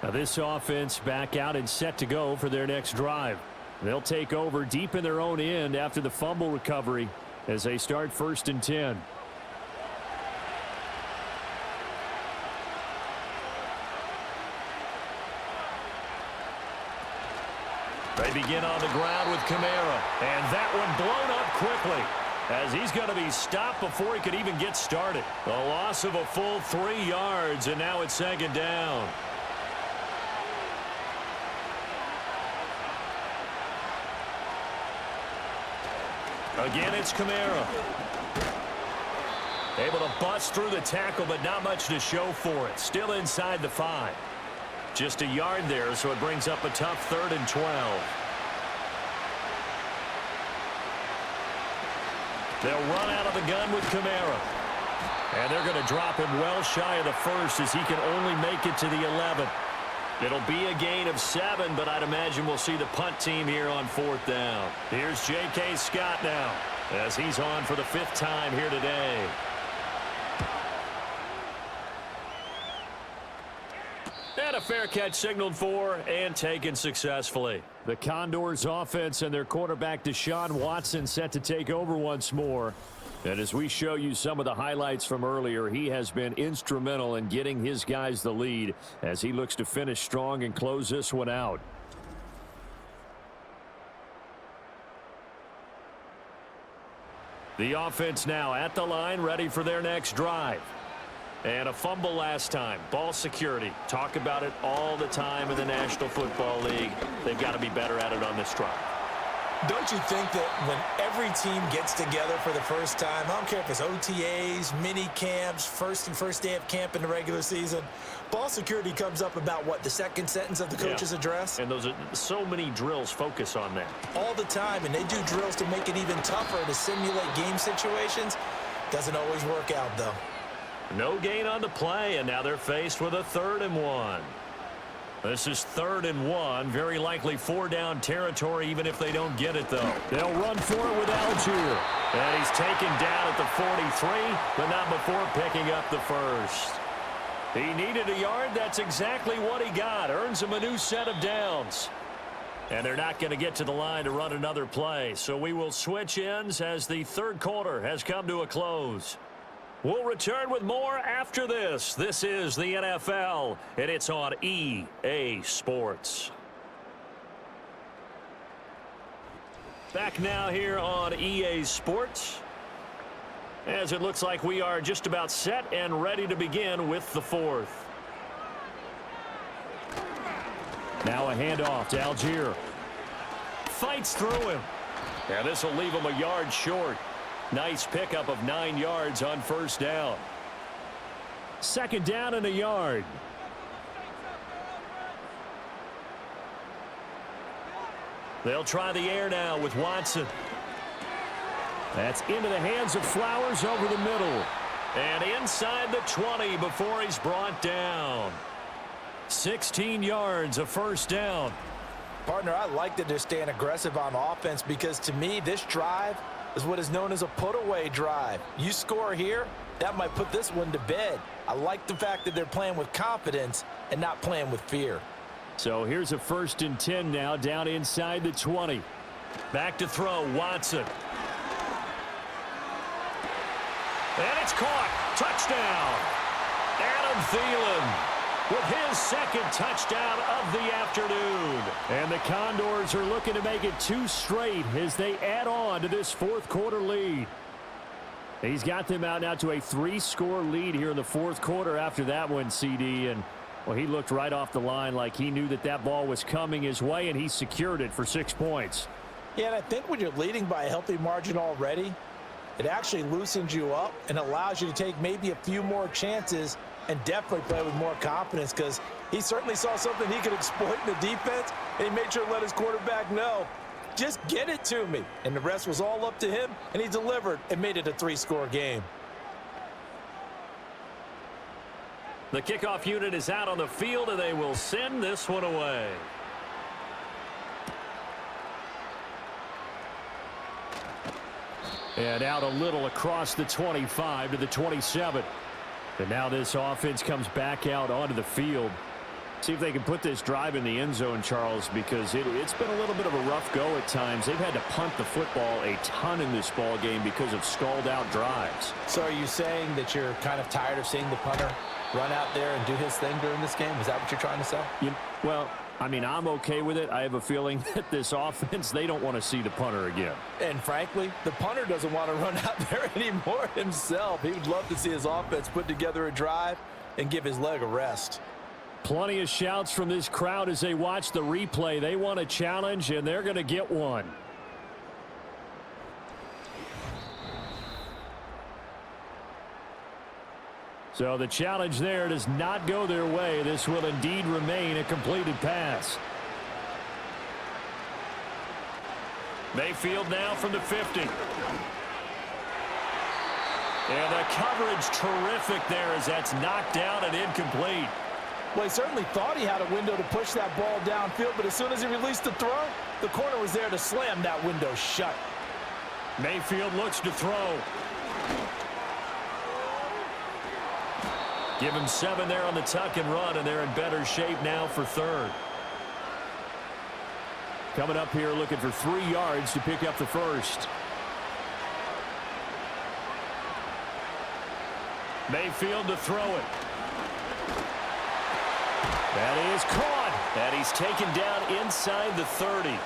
Now this offense back out and set to go for their next drive. They'll take over deep in their own end after the fumble recovery as they start 1st and 10. They begin on the ground with Kamara, and that one blown up quickly as he's going to be stopped before he could even get started. A loss of a full 3 yards, and now it's 2nd down. Again, it's Kamara. Able to bust through the tackle, but not much to show for it. Still inside the 5. Just a yard there, so it brings up a tough 3rd and 12. They'll run out of the gun with Kamara. And they're going to drop him well shy of the 1st as he can only make it to the 11. It'll be a gain of 7, but I'd imagine we'll see the punt team here on 4th down. Here's J.K. Scott now as he's on for the 5th time here today. And a fair catch signaled for and taken successfully. The Condors offense and their quarterback Deshaun Watson set to take over once more. And as we show you some of the highlights from earlier, he has been instrumental in getting his guys the lead as he looks to finish strong and close this one out. The offense now at the line, ready for their next drive. And a fumble last time. Ball security. Talk about it all the time in the National Football League. They've got to be better at it on this drive. Don't you think that when every team gets together for the first time, I don't care if it's OTAs, mini camps, first day of camp in the regular season, ball security comes up about what, the second sentence of the coach's address? And those are so many drills focus on that. All the time, and they do drills to make it even tougher to simulate game situations. Doesn't always work out, though. No gain on the play, and now they're faced with a 3rd and 1. This is 3rd and 1, very likely 4-down territory, even if they don't get it, though. They'll run for it with Algier. And he's taken down at the 43, but not before picking up the first. He needed a yard. That's exactly what he got. Earns him a new set of downs. And they're not going to get to the line to run another play. So we will switch ends as the 3rd quarter has come to a close. We'll return with more after this. This is the NFL, and it's on EA Sports. Back now here on EA Sports, as it looks like we are just about set and ready to begin with the 4th. Now a handoff to Algier. Fights through him. And this will leave him a yard short. Nice pickup of 9 yards on 1st down. 2nd down and a yard. They'll try the air now with Watson. That's into the hands of Flowers over the middle. And inside the 20 before he's brought down. 16 yards, a 1st down. Partner, I like that they're staying aggressive on offense because to me, this drive is what is known as a put-away drive. You score here, that might put this one to bed. I like the fact that they're playing with confidence and not playing with fear. So here's a 1st and 10 now down inside the 20. Back to throw, Watson. And it's caught. Touchdown. Adam Thielen with his 2nd touchdown of the afternoon. And the Condors are looking to make it 2 straight as they add on to this 4th quarter lead. He's got them out now to a 3-score lead here in the 4th quarter after that one, CD. And, well, he looked right off the line like he knew that that ball was coming his way, and he secured it for 6 points. Yeah, and I think when you're leading by a healthy margin already, it actually loosens you up and allows you to take maybe a few more chances and definitely play with more confidence because he certainly saw something he could exploit in the defense, and he made sure to let his quarterback know, just get it to me. And the rest was all up to him, and he delivered and made it a 3-score game. The kickoff unit is out on the field, and they will send this one away. And out a little across the 25 to the 27. And now this offense comes back out onto the field. See if they can put this drive in the end zone, Charles, because it's been a little bit of a rough go at times. They've had to punt the football a ton in this ball game because of stalled out drives. So are you saying that you're kind of tired of seeing the punter run out there and do his thing during this game? Is that what you're trying to say? Well, I mean, I'm okay with it. I have a feeling that this offense, they don't want to see the punter again. And frankly, the punter doesn't want to run out there anymore himself. He would love to see his offense put together a drive and give his leg a rest. Plenty of shouts from this crowd as they watch the replay. They want a challenge, and they're going to get one. So the challenge there does not go their way. This will indeed remain a completed pass. Mayfield now from the 50. And the coverage terrific there as that's knocked down and incomplete. Well, he certainly thought he had a window to push that ball downfield, but as soon as he released the throw, the corner was there to slam that window shut. Mayfield looks to throw. Give him 7 there on the tuck and run, and they're in better shape now for 3rd. Coming up here looking for 3 yards to pick up the first. Mayfield to throw it. That is caught. And he's taken down inside the 30.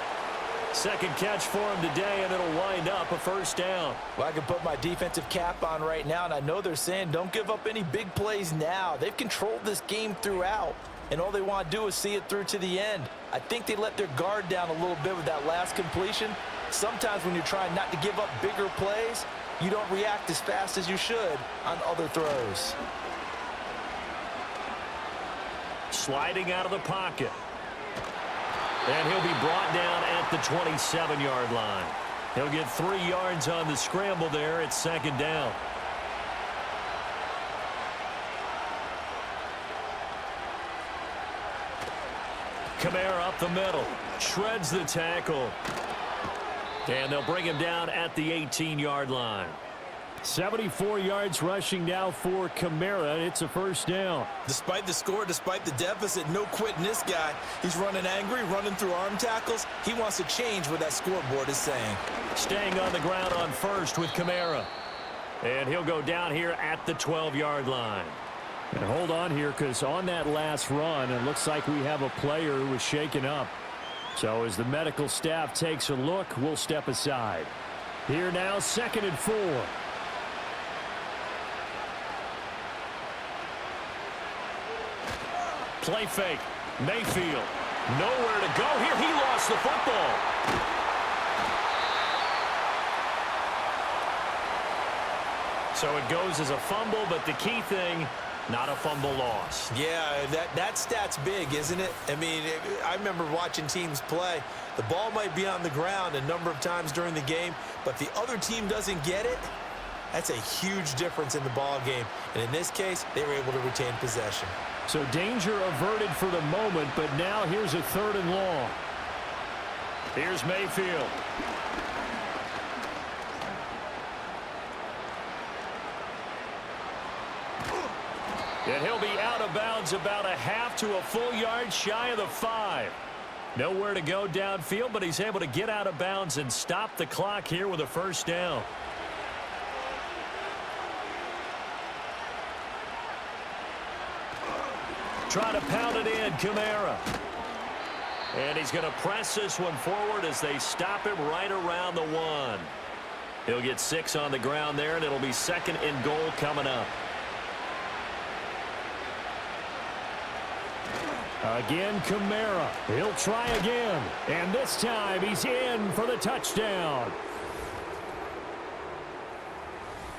Second catch for him today, and it'll wind up a 1st down. Well, I can put my defensive cap on right now, and I know they're saying don't give up any big plays now. They've controlled this game throughout, and all they want to do is see it through to the end. I think they let their guard down a little bit with that last completion, Sometimes when you're trying not to give up bigger plays, you don't react as fast as you should on other throws. Sliding out of the pocket. And he'll be brought down at the 27-yard line. He'll get 3 yards on the scramble there. It's second down. Kamara up the middle. Shreds the tackle. And they'll bring him down at the 18-yard line. 74 yards rushing now for Kamara. It's a first down. Despite the score, despite the deficit, no quitting this guy. He's running angry, running through arm tackles. He wants to change what that scoreboard is saying. Staying on the ground on first with Kamara. And he'll go down here at the 12-yard line. And hold on here, because on that last run, it looks like we have a player who was shaken up. So as the medical staff takes a look, we'll step aside. Here now, 2nd and 4. Play fake. Mayfield. Nowhere to go here. He lost the football. So it goes as a fumble, but the key thing, not a fumble loss. Yeah, that stat's big, isn't it? I mean, I remember watching teams play. The ball might be on the ground a number of times during the game, but the other team doesn't get it. That's a huge difference in the ball game. And in this case, they were able to retain possession. So danger averted for the moment, but now here's a 3rd and long. Here's Mayfield. And he'll be out of bounds about a half to a full yard shy of the 5. Nowhere to go downfield, but he's able to get out of bounds and stop the clock here with a first down. Try to pound it in, Kamara. And he's going to press this one forward as they stop him right around the 1. He'll get 6 on the ground there, and it'll be 2nd and goal coming up. Again, Kamara. He'll try again. And this time he's in for the touchdown.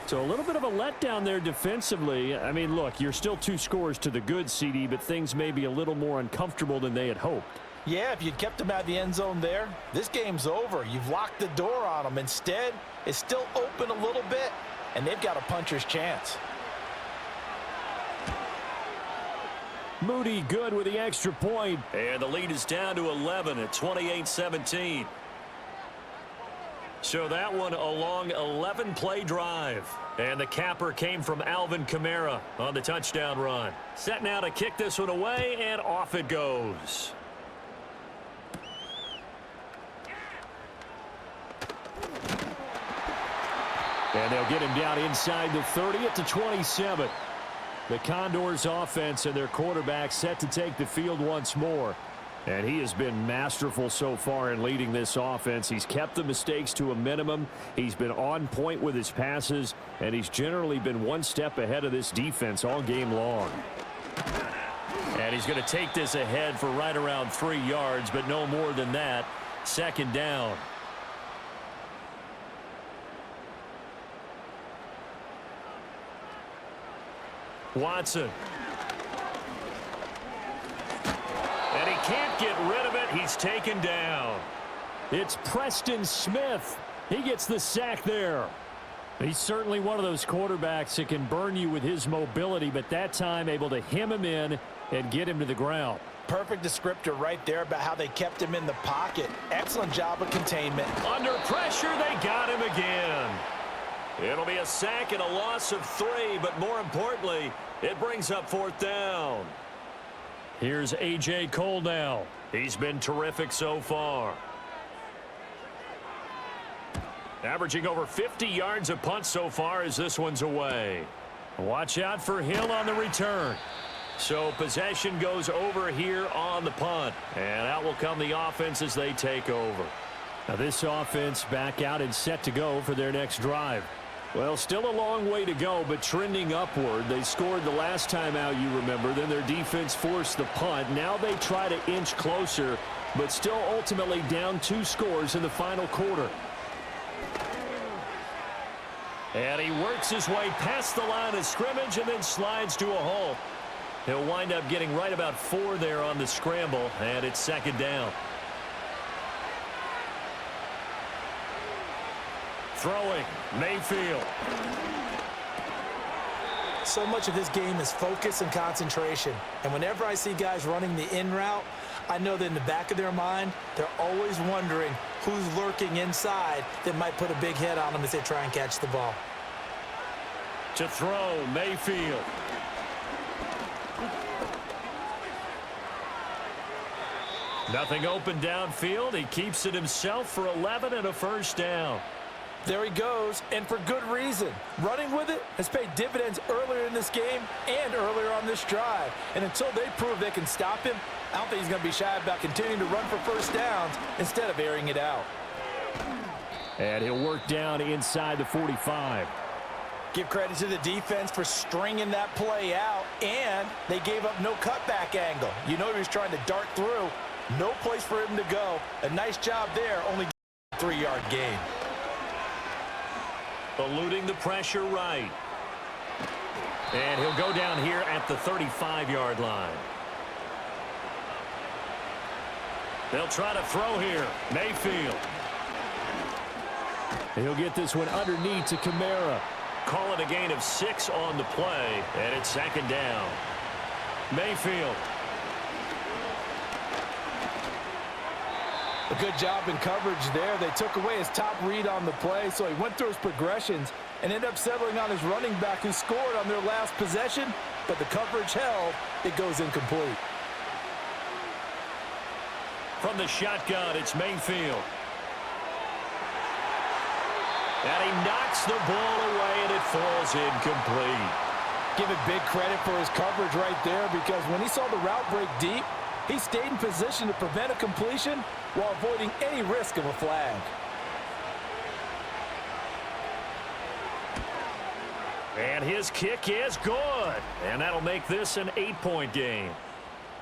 So a little bit of a letdown there defensively. I mean, look, you're still 2 scores to the good, CD, but things may be a little more uncomfortable than they had hoped. Yeah, if you'd kept him out of the end zone there, this game's over. You've locked the door on him. Instead, it's still open a little bit, and they've got a puncher's chance. Moody good with the extra point. And the lead is down to 11 at 28-17. So that one a long 11-play drive. And the capper came from Alvin Kamara on the touchdown run. Set now to kick this one away, and off it goes. And they'll get him down inside the 30 at the 27. The Condors offense and their quarterback set to take the field once more. And he has been masterful so far in leading this offense. He's kept the mistakes to a minimum. He's been on point with his passes, and he's generally been one step ahead of this defense all game long. And he's going to take this ahead for right around 3 yards, but no more than that. 2nd down. Watson. And he can't get rid of it. He's taken down. It's Preston Smith. He gets the sack there. He's certainly one of those quarterbacks that can burn you with his mobility, but that time able to hem him in and get him to the ground. Perfect descriptor right there about how they kept him in the pocket. Excellent job of containment. Under pressure, they got him again. It'll be a sack and a loss of 3, but more importantly, it brings up 4th down. Here's A.J. Cole now. He's been terrific so far. Averaging over 50 yards a punt so far as this one's away. Watch out for Hill on the return. So possession goes over here on the punt. And out will come the offense as they take over. Now this offense back out and set to go for their next drive. Well, still a long way to go, but trending upward. They scored the last time out, you remember. Then their defense forced the punt. Now they try to inch closer, but still ultimately down 2 scores in the final quarter. And he works his way past the line of scrimmage and then slides to a halt. He'll wind up getting right about 4 there on the scramble, and it's 2nd down. Throwing, Mayfield. So much of this game is focus and concentration. And whenever I see guys running the in route, I know that in the back of their mind, they're always wondering who's lurking inside that might put a big hit on them as they try and catch the ball. To throw, Mayfield. Nothing open downfield. He keeps it himself for 11 and a 1st down. There he goes, and for good reason. Running with it has paid dividends earlier in this game and earlier on this drive. And until they prove they can stop him, I don't think he's going to be shy about continuing to run for 1st downs instead of airing it out. And he'll work down inside the 45. Give credit to the defense for stringing that play out, and they gave up no cutback angle. You know he was trying to dart through. No place for him to go. A nice job there, only a 3-yard gain. Eluding the pressure right. And he'll go down here at the 35-yard line. They'll try to throw here. Mayfield. He'll get this one underneath to Kamara. Call it a gain of 6 on the play, and it's 2nd down. Mayfield. A good job in coverage there. They took away his top read on the play, so he went through his progressions and ended up settling on his running back who scored on their last possession, but the coverage held. It goes incomplete. From the shotgun, it's Mayfield. And he knocks the ball away, and it falls incomplete. Give it big credit for his coverage right there, because when he saw the route break deep, he stayed in position to prevent a completion while avoiding any risk of a flag. And his kick is good. And that'll make this an 8-point game.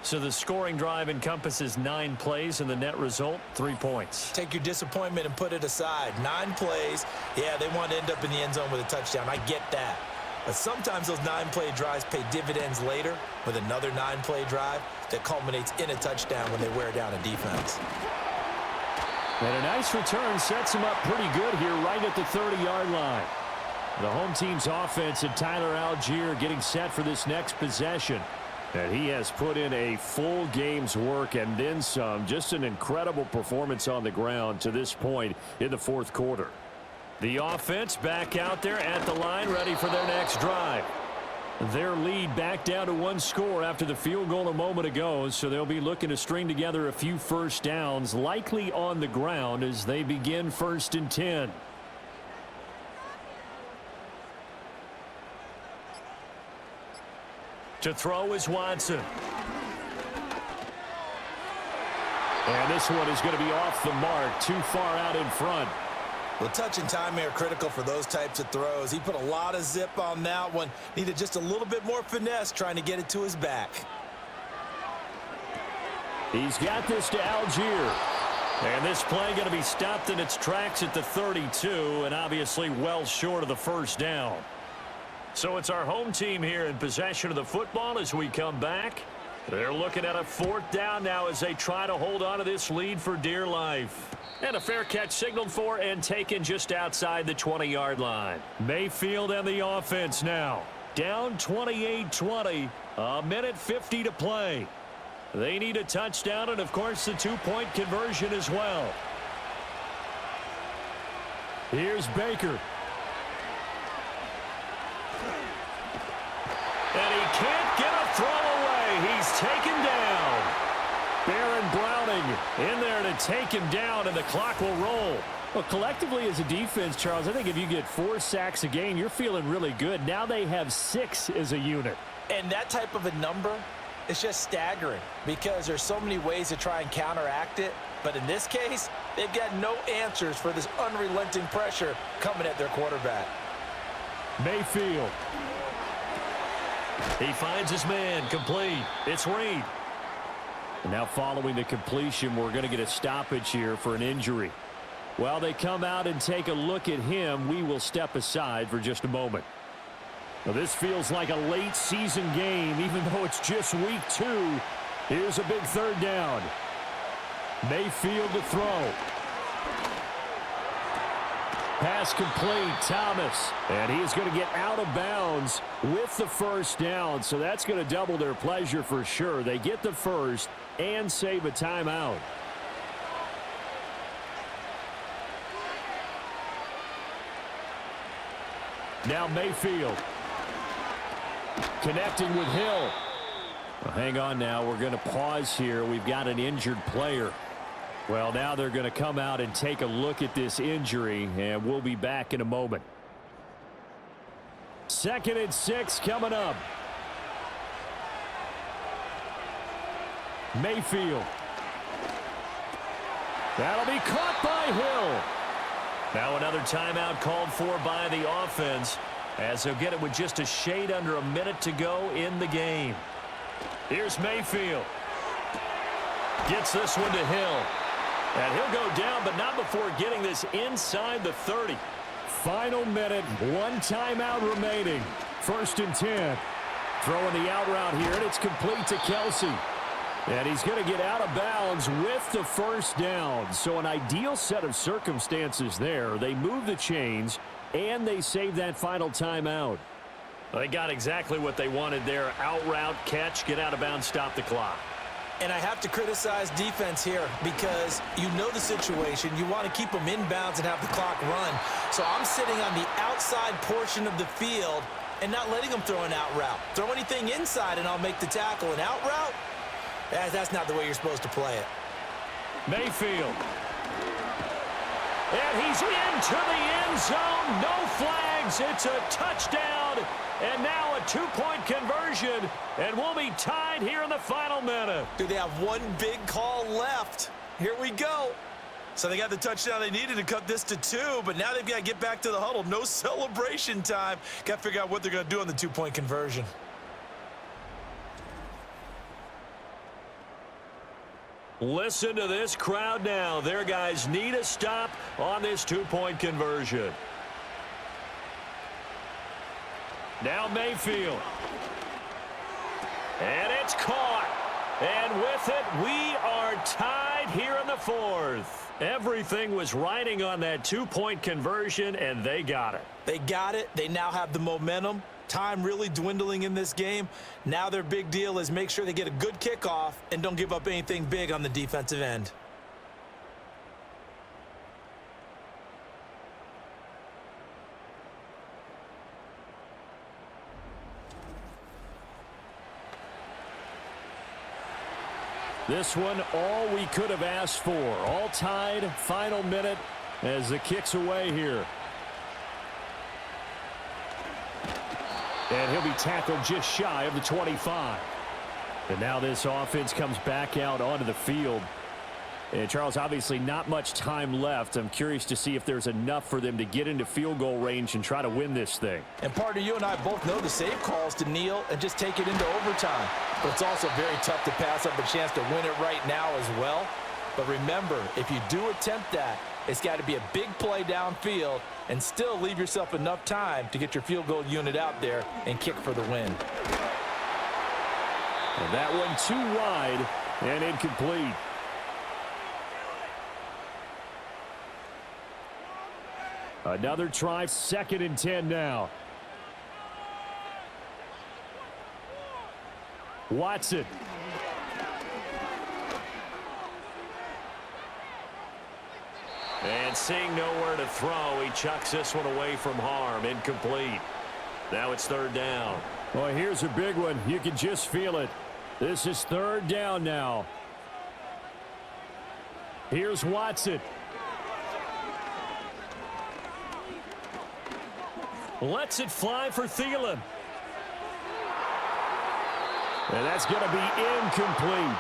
So the scoring drive encompasses 9 plays, and the net result, 3 points. Take your disappointment and put it aside. 9 plays. Yeah, they want to end up in the end zone with a touchdown. I get that. But sometimes those 9-play drives pay dividends later with another 9-play drive that culminates in a touchdown when they wear down a defense. And a nice return sets him up pretty good here right at the 30-yard line. The home team's offense and Tyler Algier getting set for this next possession. And he has put in a full game's work and then some. Just an incredible performance on the ground to this point in the 4th quarter. The offense back out there at the line, ready for their next drive. Their lead back down to 1 score after the field goal a moment ago, so they'll be looking to string together a few 1st downs, likely on the ground as they begin 1st and 10. To throw is Watson. And this one is going to be off the mark, too far out in front. Well, touch and timing are critical for those types of throws. He put a lot of zip on that one. Needed just a little bit more finesse trying to get it to his back. He's got this to Algier. And this play going to be stopped in its tracks at the 32, and obviously well short of the 1st down. So it's our home team here in possession of the football as we come back. They're looking at a 4th down now as they try to hold on to this lead for dear life. And a fair catch signaled for and taken just outside the 20-yard line. Mayfield and the offense now. Down 28-20. A minute 50 to play. They need a touchdown and, of course, the 2-point conversion as well. Here's Baker. And he can't get a throw away. He's taken down. Baron Browning in there to take him down, and the clock will roll. Well, collectively as a defense, Charles, I think if you get 4 sacks a game, you're feeling really good. Now they have 6 as a unit. And that type of a number is just staggering because there's so many ways to try and counteract it. But in this case, they've got no answers for this unrelenting pressure coming at their quarterback. Mayfield. He finds his man, complete. It's Reed. And now following the completion, we're going to get a stoppage here for an injury. While they come out and take a look at him, we will step aside for just a moment. Now, this feels like a late season game, even though it's just week 2. Here's a big third down. Mayfield to throw. Pass complete, Thomas. And he is going to get out of bounds with the first down. So that's going to double their pleasure for sure. They get the first and save a timeout. Now Mayfield. Connecting with Hill. Well, hang on now. We're going to pause here. We've got an injured player. Well, now they're going to come out and take a look at this injury, and we'll be back in a moment. 2nd and 6 coming up. Mayfield. That'll be caught by Hill. Now another timeout called for by the offense, as they'll get it with just a shade under a minute to go in the game. Here's Mayfield. Gets this one to Hill. And he'll go down, but not before getting this inside the 30. Final minute, 1 timeout remaining. 1st and 10. Throwing the out route here, and it's complete to Kelsey. And he's going to get out of bounds with the first down. So an ideal set of circumstances there. They move the chains, and they save that final timeout. They got exactly what they wanted there. Out route, catch, get out of bounds, stop the clock. And I have to criticize defense here because you know the situation. You want to keep them in bounds and have the clock run. So I'm sitting on the outside portion of the field and not letting them throw an out route. Throw anything inside and I'll make the tackle. An out route? That's not the way you're supposed to play it. Mayfield. And he's into the end zone. No flags. It's a touchdown. And now a 2-point conversion. And we'll be tied here in the final minute. Dude, they have one big call left. Here we go. So they got the touchdown they needed to cut this to 2, but now they've got to get back to the huddle. No celebration time. Got to figure out what they're going to do on the 2-point conversion. Listen to this crowd now. Their guys need a stop on this 2-point conversion. Now Mayfield. And it's caught. And with it, we are tied here in the 4th. Everything was riding on that 2-point conversion, and they got it. They got it. They now have the momentum. Time really dwindling in this game. Now their big deal is make sure they get a good kickoff and don't give up anything big on the defensive end. This one, all we could have asked for. All tied, final minute as the kick's away here. And he'll be tackled just shy of the 25. And now this offense comes back out onto the field. And Charles, obviously not much time left. I'm curious to see if there's enough for them to get into field goal range and try to win this thing. And partner, you and I both know the save calls to kneel and just take it into overtime. But it's also very tough to pass up a chance to win it right now as well. But remember, if you do attempt that, it's got to be a big play downfield and still leave yourself enough time to get your field goal unit out there and kick for the win. And that one too wide and incomplete. Another try, 2nd and 10 now. Watson. And seeing nowhere to throw, he chucks this one away from harm. Incomplete. Now it's 3rd down. Well, here's a big one. You can just feel it. This is 3rd down now. Here's Watson. Lets it fly for Thielen. And that's going to be incomplete.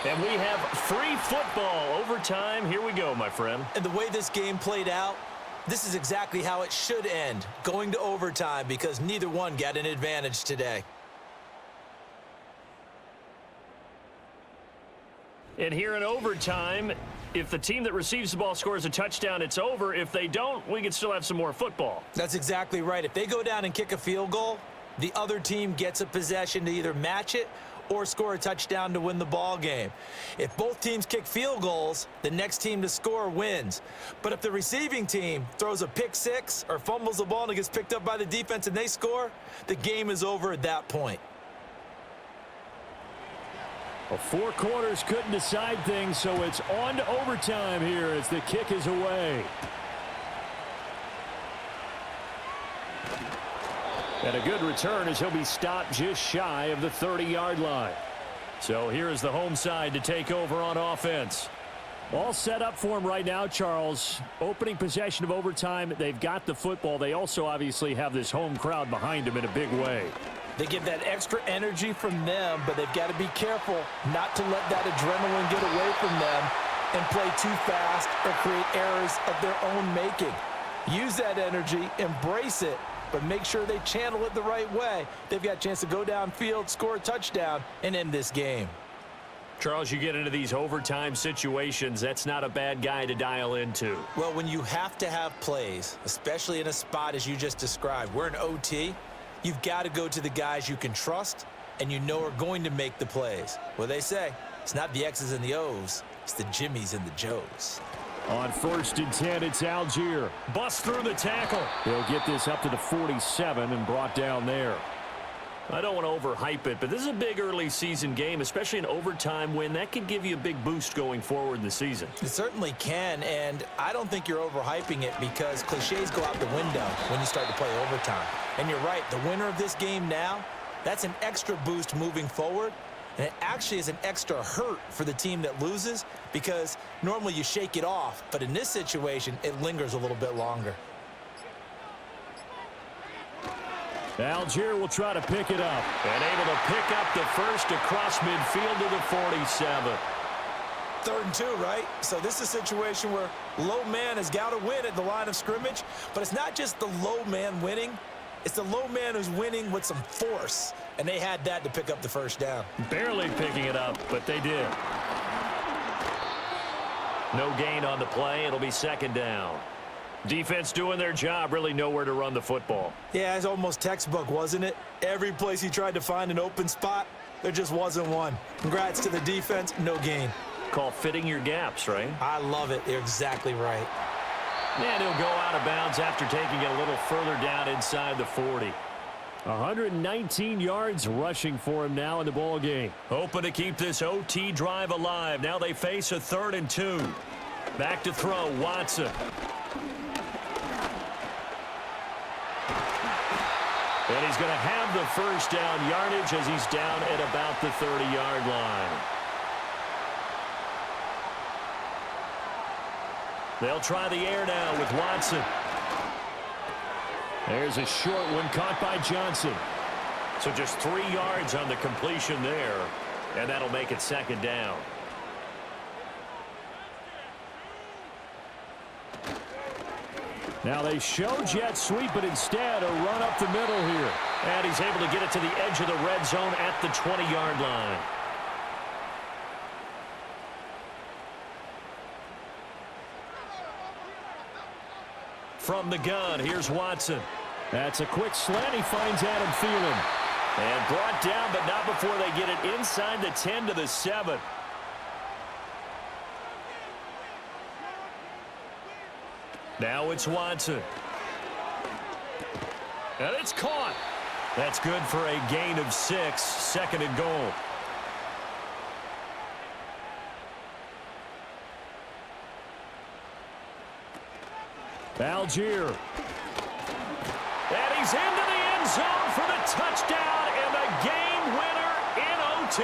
And we have free football. Overtime. Here we go, my friend. And the way this game played out, This is exactly how it should end, going to overtime, because neither one got an advantage today. And here in overtime, if the team that receives the ball scores a touchdown, it's over. If they don't, we can still have some more football. That's exactly right. If they go down and kick a field goal, the other team gets a possession to either match it or score a touchdown to win the ball game. If both teams kick field goals, the next team to score wins. But if the receiving team throws a pick six or fumbles the ball and it gets picked up by the defense and they score, the game is over at that point. Well, 4 quarters couldn't decide things, so it's on to overtime here as the kick is away. And a good return as he'll be stopped just shy of the 30-yard line. So here is the home side to take over on offense. All set up for him right now, Charles. Opening possession of overtime, they've got the football. They also obviously have this home crowd behind them in a big way. They get that extra energy from them, but they've got to be careful not to let that adrenaline get away from them and play too fast or create errors of their own making. Use that energy, embrace it, but make sure they channel it the right way. They've got a chance to go downfield, score a touchdown, and end this game. Charles, you get into these overtime situations, that's not a bad guy to dial into. Well, when you have to have plays, especially in a spot as you just described, we're in OT, you've got to go to the guys you can trust and you know are going to make the plays. Well, they say it's not the X's and the O's, it's the Jimmies and the Joes. On 1st and 10, it's Algier. Bust through the tackle. They'll get this up to the 47 and brought down there. I don't want to overhype it, but this is a big early season game, especially an overtime win. That could give you a big boost going forward in the season. It certainly can, and I don't think you're overhyping it because cliches go out the window when you start to play overtime. And you're right, the winner of this game now, that's an extra boost moving forward. And it actually is an extra hurt for the team that loses because normally you shake it off. But in this situation, it lingers a little bit longer. Algier will try to pick it up. And able to pick up the first across midfield to the 47. 3rd and 2, right? So this is a situation where low man has got to win at the line of scrimmage. But it's not just the low man winning. It's the low man who's winning with some force. And they had that to pick up the first down. Barely picking it up, but they did. No gain on the play. It'll be 2nd down. Defense doing their job, really nowhere to run the football. Yeah, it's almost textbook, wasn't it? Every place he tried to find an open spot, there just wasn't one. Congrats to the defense, no gain. Call fitting your gaps, right? I love it. You're exactly right. And he'll go out of bounds after taking it a little further down inside the 40. 119 yards rushing for him now in the ball game. Hoping to keep this OT drive alive. Now they face a 3rd and 2. Back to throw, Watson. And he's going to have the first down yardage as he's down at about the 30-yard line. They'll try the air now with Watson. There's a short one caught by Johnson. So just 3 yards on the completion there, and that'll make it 2nd down. Now they show jet sweep, but instead a run up the middle here. And he's able to get it to the edge of the red zone at the 20-yard line. From the gun, here's Watson. That's a quick slant. He finds Adam Thielen. And brought down, but not before they get it inside the 10 to the 7. Now it's Watson. And it's caught. That's good for a gain of 6, 2nd and goal. Algier. And he's into the end zone for the touchdown and the game winner in OT.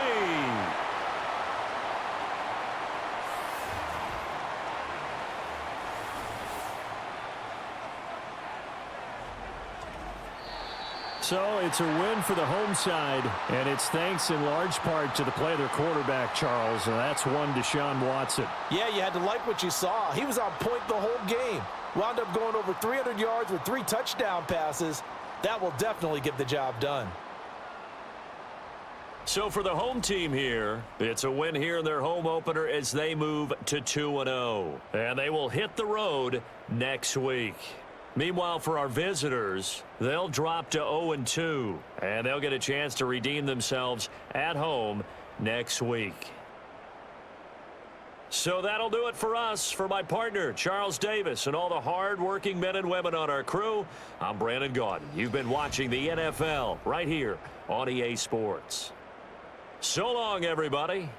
So it's a win for the home side, and it's thanks in large part to the play of their quarterback, Charles, and that's one Deshaun Watson. Yeah, you had to like what you saw. He was on point the whole game. wound up going over 300 yards with 3 touchdown passes. That will definitely get the job done. So for the home team here, it's a win here in their home opener as they move to 2-0. And they will hit the road next week. Meanwhile, for our visitors, they'll drop to 0-2. And they'll get a chance to redeem themselves at home next week. So that'll do it for us. For my partner, Charles Davis, and all the hard-working men and women on our crew, I'm Brandon Gaudin. You've been watching the NFL right here on EA Sports. So long, everybody.